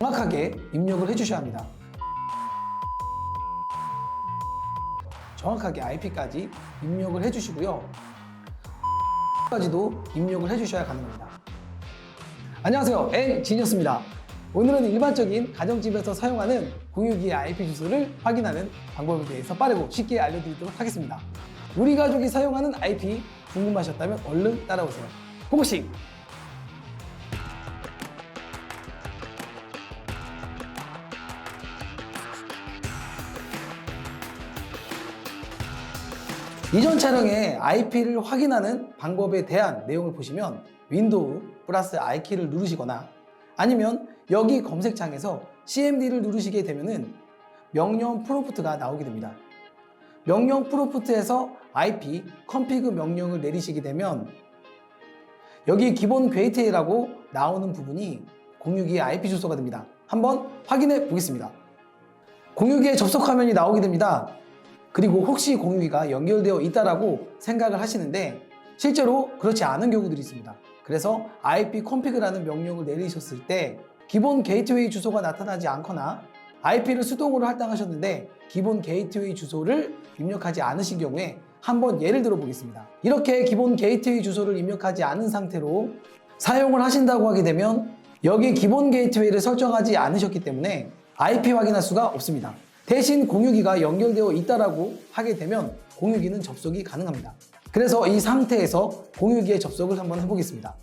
정확하게 입력을 해주셔야 합니다. 정확하게 IP까지 입력을 해주시고요. 까지도 입력을 해주셔야 가능합니다. 안녕하세요, 엔지니어스입니다. 오늘은 일반적인 가정집에서 사용하는 공유기의 IP 주소를 확인하는 방법에 대해서 빠르고 쉽게 알려드리도록 하겠습니다. 우리 가족이 사용하는 IP 궁금하셨다면 얼른 따라오세요. 고고싱! 이전 차량의 IP를 확인하는 방법에 대한 내용을 보시면 윈도우 플러스 I키를 누르시거나 아니면 여기 검색창에서 CMD를 누르시게 되면은 명령 프롬프트가 나오게 됩니다. 명령 프롬프트에서 IP config 명령을 내리시게 되면 여기 기본 게이트웨이라고 나오는 부분이 공유기의 IP 주소가 됩니다. 한번 확인해 보겠습니다. 공유기에 접속 화면이 나오게 됩니다. 그리고 혹시 공유기가 연결되어 있다라고 생각을 하시는데 실제로 그렇지 않은 경우들이 있습니다. 그래서 IP config라는 명령을 내리셨을 때 기본 게이트웨이 주소가 나타나지 않거나 IP를 수동으로 할당하셨는데 기본 게이트웨이 주소를 입력하지 않으신 경우에 한번 예를 들어 보겠습니다. 이렇게 기본 게이트웨이 주소를 입력하지 않은 상태로 사용을 하신다고 하게 되면 여기 기본 게이트웨이를 설정하지 않으셨기 때문에 IP 확인할 수가 없습니다. 대신 공유기가 연결되어 있다라고 하게 되면 공유기는 접속이 가능합니다. 그래서 이 상태에서 공유기에 접속을 한번 해보겠습니다.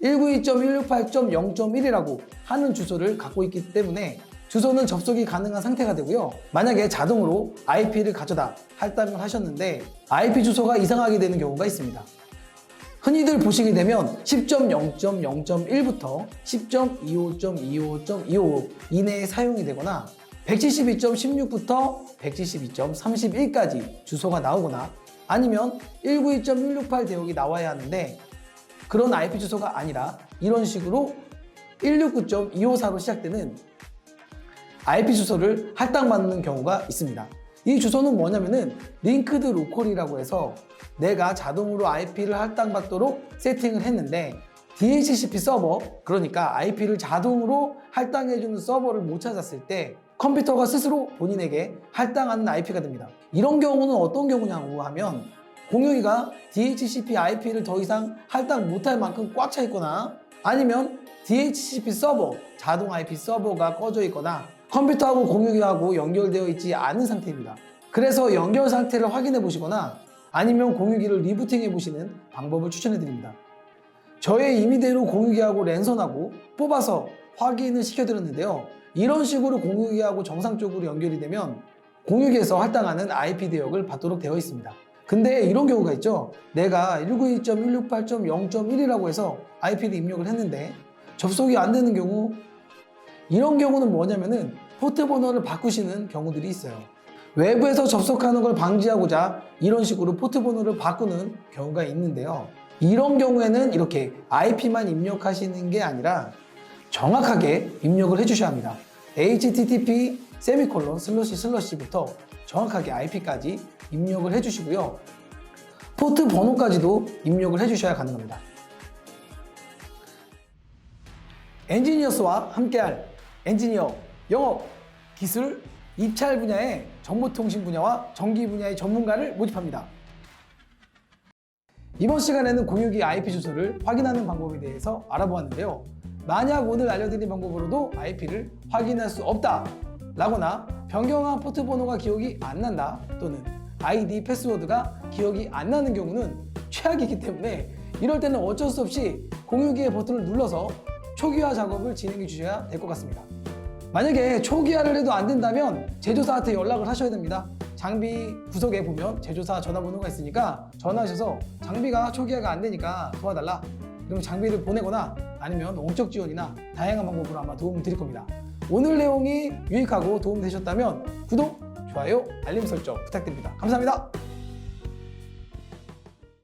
192.168.0.1이라고 하는 주소를 갖고 있기 때문에 주소는 접속이 가능한 상태가 되고요. 만약에 자동으로 IP를 가져다 할당을 하셨는데 IP 주소가 이상하게 되는 경우가 있습니다. 흔히들 보시게 되면 10.0.0.1부터 10.25.25.25 이내에 사용이 되거나 172.16부터 172.31까지 주소가 나오거나 아니면 192.168 대역이 나와야 하는데 그런 IP 주소가 아니라 이런 식으로 169.254로 시작되는 IP 주소를 할당받는 경우가 있습니다. 이 주소는 뭐냐면은 링크드 로컬이라고 해서 내가 자동으로 IP를 할당받도록 세팅을 했는데 DHCP 서버, 그러니까 IP를 자동으로 할당해주는 서버를 못 찾았을 때 컴퓨터가 스스로 본인에게 할당하는 IP가 됩니다. 이런 경우는 어떤 경우냐고 하면 공유기가 DHCP IP를 더 이상 할당 못할 만큼 꽉 차 있거나 아니면 DHCP 서버, 자동 IP 서버가 꺼져 있거나 컴퓨터하고 공유기하고 연결되어 있지 않은 상태입니다. 그래서 연결 상태를 확인해 보시거나 아니면 공유기를 리부팅해 보시는 방법을 추천해 드립니다. 저의 임의대로 공유기하고 랜선하고 뽑아서 확인을 시켜드렸는데요. 이런 식으로 공유기하고 정상적으로 연결이 되면 공유기에서 할당하는 IP 대역을 받도록 되어 있습니다. 근데 이런 경우가 있죠. 내가 192.168.0.1이라고 해서 IP를 입력을 했는데 접속이 안 되는 경우, 이런 경우는 뭐냐면은 포트 번호를 바꾸시는 경우들이 있어요. 외부에서 접속하는 걸 방지하고자 이런 식으로 포트 번호를 바꾸는 경우가 있는데요. 이런 경우에는 이렇게 IP만 입력하시는 게 아니라 정확하게 입력을 해주셔야 합니다. http://부터 정확하게 IP까지 입력을 해주시고요. 포트 번호까지도 입력을 해주셔야 가능합니다. 엔지니어스와 함께할 엔지니어 영업 기술 입찰 분야의 정보통신 분야와 전기 분야의 전문가를 모집합니다. 이번 시간에는 공유기 IP 주소를 확인하는 방법에 대해서 알아보았는데요. 만약 오늘 알려드린 방법으로도 IP를 확인할 수 없다 라거나 변경한 포트 번호가 기억이 안 난다 또는 아이디 패스워드가 기억이 안 나는 경우는 최악이기 때문에 이럴 때는 어쩔 수 없이 공유기의 버튼을 눌러서 초기화 작업을 진행해 주셔야 될 것 같습니다. 만약에 초기화를 해도 안 된다면 제조사한테 연락을 하셔야 됩니다. 장비 구석에 보면 제조사 전화번호가 있으니까 전화하셔서 장비가 초기화가 안 되니까 도와달라. 그럼 장비를 보내거나 아니면 원격 지원이나 다양한 방법으로 아마 도움을 드릴 겁니다. 오늘 내용이 유익하고 도움되셨다면 구독, 좋아요, 알림 설정 부탁드립니다. 감사합니다.